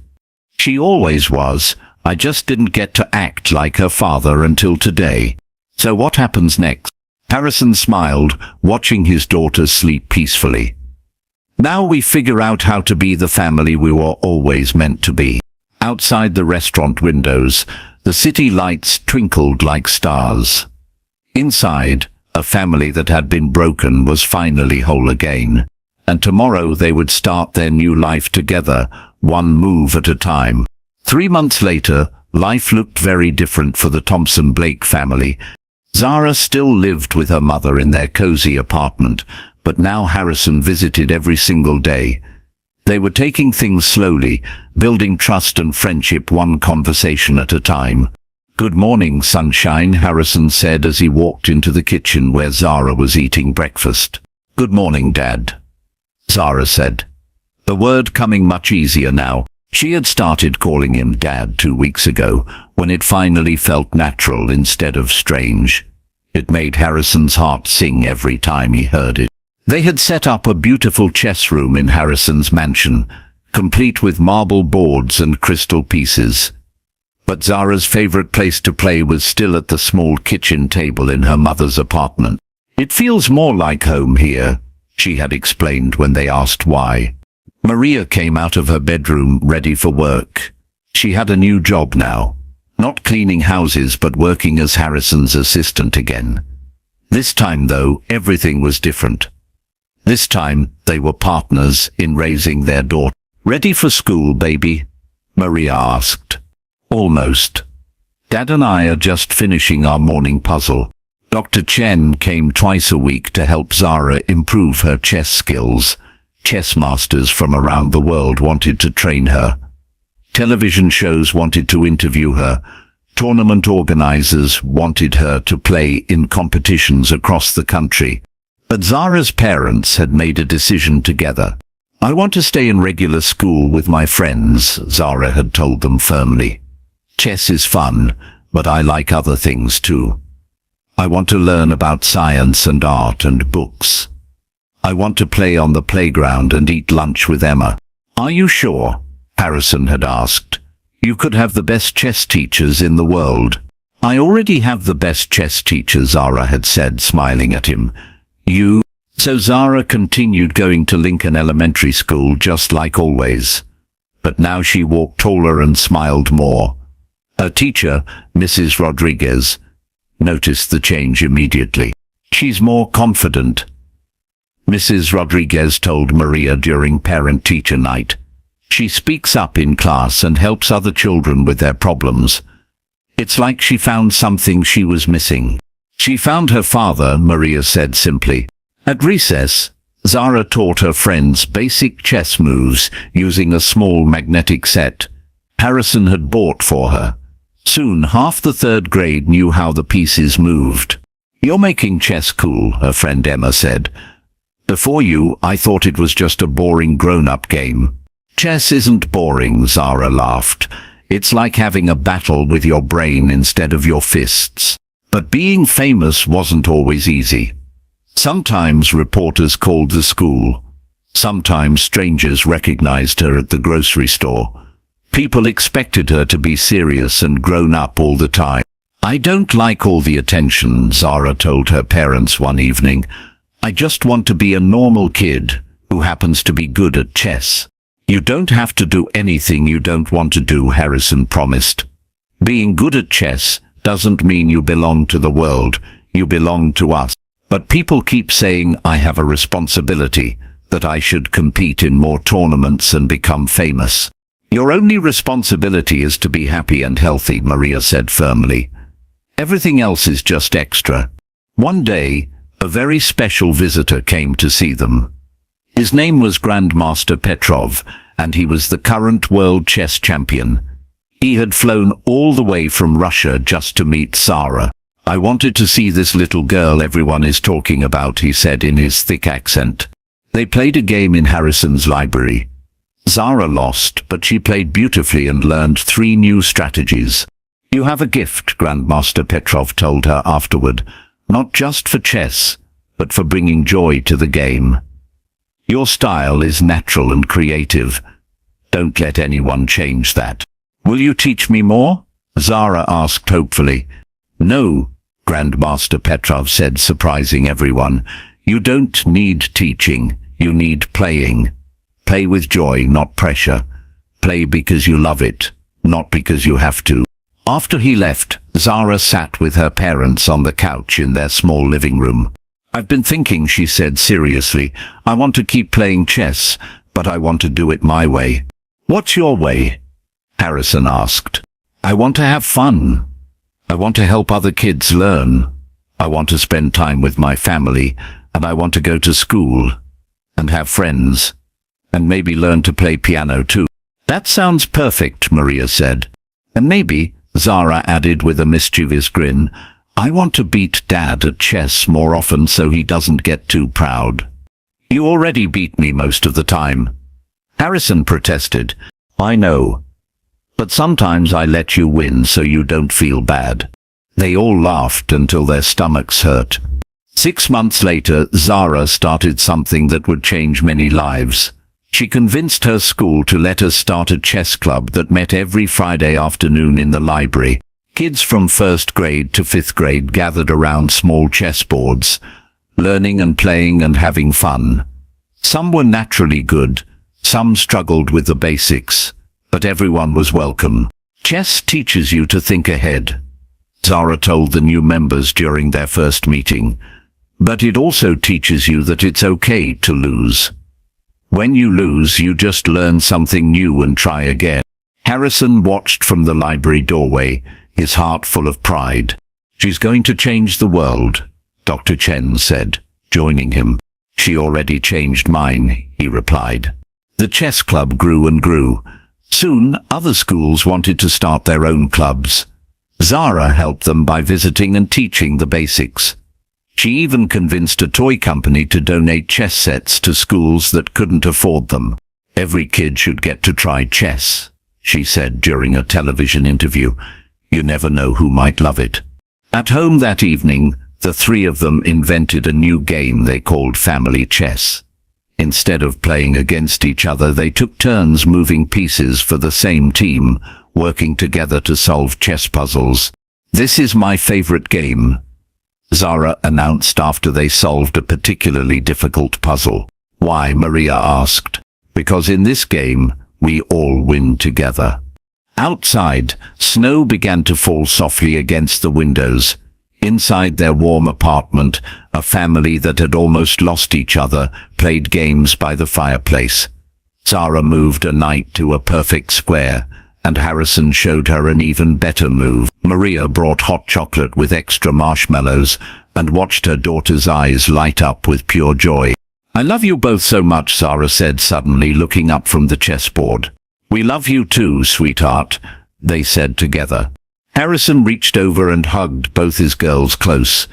She always was. I just didn't get to act like her father until today. So what happens next? Harrison smiled, watching his daughter sleep peacefully. Now we figure out how to be the family we were always meant to be. Outside the restaurant windows, the city lights twinkled like stars. Inside, a family that had been broken was finally whole again. And tomorrow they would start their new life together, one move at a time. 3 months later, life looked very different for the Thompson-Blake family. Zara still lived with her mother in their cozy apartment, but now Harrison visited every single day. They were taking things slowly, building trust and friendship one conversation at a time. Good morning, sunshine, Harrison said as he walked into the kitchen where Zara was eating breakfast. Good morning, Dad, Zara said, the word coming much easier now. She had started calling him Dad 2 weeks ago, when it finally felt natural instead of strange. It made Harrison's heart sing every time he heard it. They had set up a beautiful chess room in Harrison's mansion, complete with marble boards and crystal pieces. But Zara's favorite place to play was still at the small kitchen table in her mother's apartment. It feels more like home here, she had explained when they asked why. Maria came out of her bedroom ready for work. She had a new job now, not cleaning houses but working as Harrison's assistant again. This time though, everything was different. This time, they were partners in raising their daughter. "Ready for school, baby?" Maria asked. "Almost. Dad and I are just finishing our morning puzzle." Dr. Chen came twice a week to help Zara improve her chess skills. Chess masters from around the world wanted to train her. Television shows wanted to interview her. Tournament organizers wanted her to play in competitions across the country. But Zara's parents had made a decision together. "I want to stay in regular school with my friends," Zara had told them firmly. "Chess is fun, but I like other things too. I want to learn about science and art and books. I want to play on the playground and eat lunch with Emma." "Are you sure?" Harrison had asked. "You could have the best chess teachers in the world." "I already have the best chess teacher," Zara had said, smiling at him. "You?" So Zara continued going to Lincoln Elementary School just like always. But now she walked taller and smiled more. Her teacher, Mrs. Rodriguez, noticed the change immediately. "She's more confident," Mrs. Rodriguez told Maria during parent-teacher night. "She speaks up in class and helps other children with their problems. It's like she found something she was missing." "She found her father," Maria said simply. At recess, Zara taught her friends basic chess moves using a small magnetic set Harrison had bought for her. Soon, half the third grade knew how the pieces moved. "You're making chess cool," her friend Emma said. "Before you, I thought it was just a boring grown-up game." "Chess isn't boring," Zara laughed. "It's like having a battle with your brain instead of your fists." But being famous wasn't always easy. Sometimes reporters called the school. Sometimes strangers recognized her at the grocery store. People expected her to be serious and grown up all the time. "I don't like all the attention," Zara told her parents one evening. "I just want to be a normal kid who happens to be good at chess." "You don't have to do anything you don't want to do," Harrison promised. "Being good at chess doesn't mean you belong to the world, you belong to us." "But people keep saying I have a responsibility, that I should compete in more tournaments and become famous." "Your only responsibility is to be happy and healthy," Maria said firmly. "Everything else is just extra." One day, a very special visitor came to see them. His name was Grandmaster Petrov, and he was the current world chess champion. He had flown all the way from Russia just to meet Zara. "I wanted to see this little girl everyone is talking about," he said in his thick accent. They played a game in Harrison's library. Zara lost, but she played beautifully and learned 3 new strategies. "You have a gift," Grandmaster Petrov told her afterward, "not just for chess, but for bringing joy to the game. Your style is natural and creative. Don't let anyone change that." "Will you teach me more?" Zara asked hopefully. "No," Grandmaster Petrov said, surprising everyone. "You don't need teaching, you need playing. Play with joy, not pressure. Play because you love it, not because you have to." After he left, Zara sat with her parents on the couch in their small living room. "I've been thinking," she said seriously. "I want to keep playing chess, but I want to do it my way." "What's your way?" Harrison asked. "I want to have fun. I want to help other kids learn. I want to spend time with my family, and I want to go to school and have friends, and maybe learn to play piano too." "That sounds perfect," Maria said. "And maybe," Zara added with a mischievous grin, "I want to beat Dad at chess more often so he doesn't get too proud." "You already beat me most of the time," Harrison protested. "I know. But sometimes I let you win so you don't feel bad." They all laughed until their stomachs hurt. 6 months later, Zara started something that would change many lives. She convinced her school to let her start a chess club that met every Friday afternoon in the library. Kids from 1st grade to 5th grade gathered around small chessboards, learning and playing and having fun. Some were naturally good, some struggled with the basics, but everyone was welcome. "Chess teaches you to think ahead," Zara told the new members during their first meeting. But it also teaches you that it's okay to lose. When you lose, you just learn something new and try again. Harrison watched from the library doorway, his heart full of pride. "She's going to change the world," Dr. Chen said, joining him. "She already changed mine," he replied. The chess club grew and grew. Soon, other schools wanted to start their own clubs. Zara helped them by visiting and teaching the basics. She even convinced a toy company to donate chess sets to schools that couldn't afford them. "Every kid should get to try chess," she said during a television interview. "You never know who might love it." At home that evening, the three of them invented a new game they called family chess. Instead of playing against each other, they took turns moving pieces for the same team, working together to solve chess puzzles. "This is my favorite game," Zara announced after they solved a particularly difficult puzzle. "Why?" Maria asked. "Because in this game, we all win together." Outside, snow began to fall softly against the windows. Inside their warm apartment, a family that had almost lost each other played games by the fireplace. Zara moved a knight to a perfect square, and Harrison showed her an even better move. Maria brought hot chocolate with extra marshmallows and watched her daughter's eyes light up with pure joy. "I love you both so much," Zara said suddenly, looking up from the chessboard. "We love you too, sweetheart," they said together. Harrison reached over and hugged both his girls close.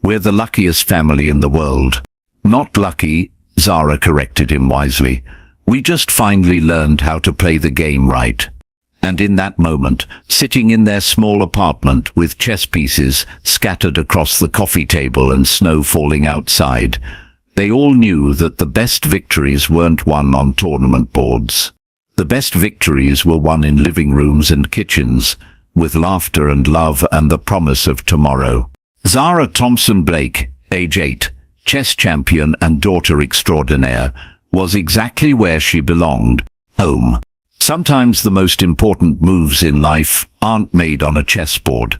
"We're the luckiest family in the world." "Not lucky," Zara corrected him wisely. "We just finally learned how to play the game right." And in that moment, sitting in their small apartment with chess pieces scattered across the coffee table and snow falling outside, they all knew that the best victories weren't won on tournament boards. The best victories were won in living rooms and kitchens, with laughter and love and the promise of tomorrow. Zara Thompson Blake, age 8, chess champion and daughter extraordinaire, was exactly where she belonged, home. Sometimes the most important moves in life aren't made on a chessboard.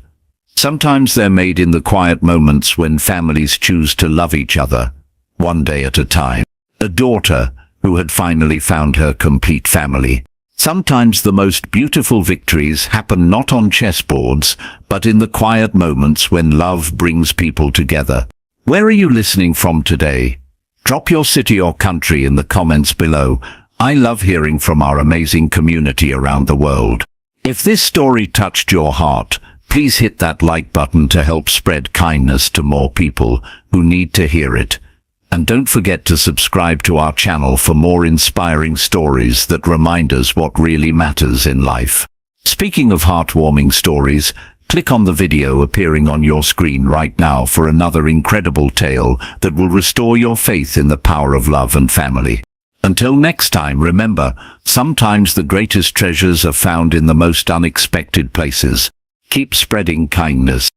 Sometimes they're made in the quiet moments when families choose to love each other, one day at a time. A daughter who had finally found her complete family. Sometimes the most beautiful victories happen not on chessboards, but in the quiet moments when love brings people together. Where are you listening from today? Drop your city or country in the comments below. I love hearing from our amazing community around the world. If this story touched your heart, please hit that like button to help spread kindness to more people who need to hear it. And don't forget to subscribe to our channel for more inspiring stories that remind us what really matters in life. Speaking of heartwarming stories, click on the video appearing on your screen right now for another incredible tale that will restore your faith in the power of love and family. Until next time, remember, sometimes the greatest treasures are found in the most unexpected places. Keep spreading kindness.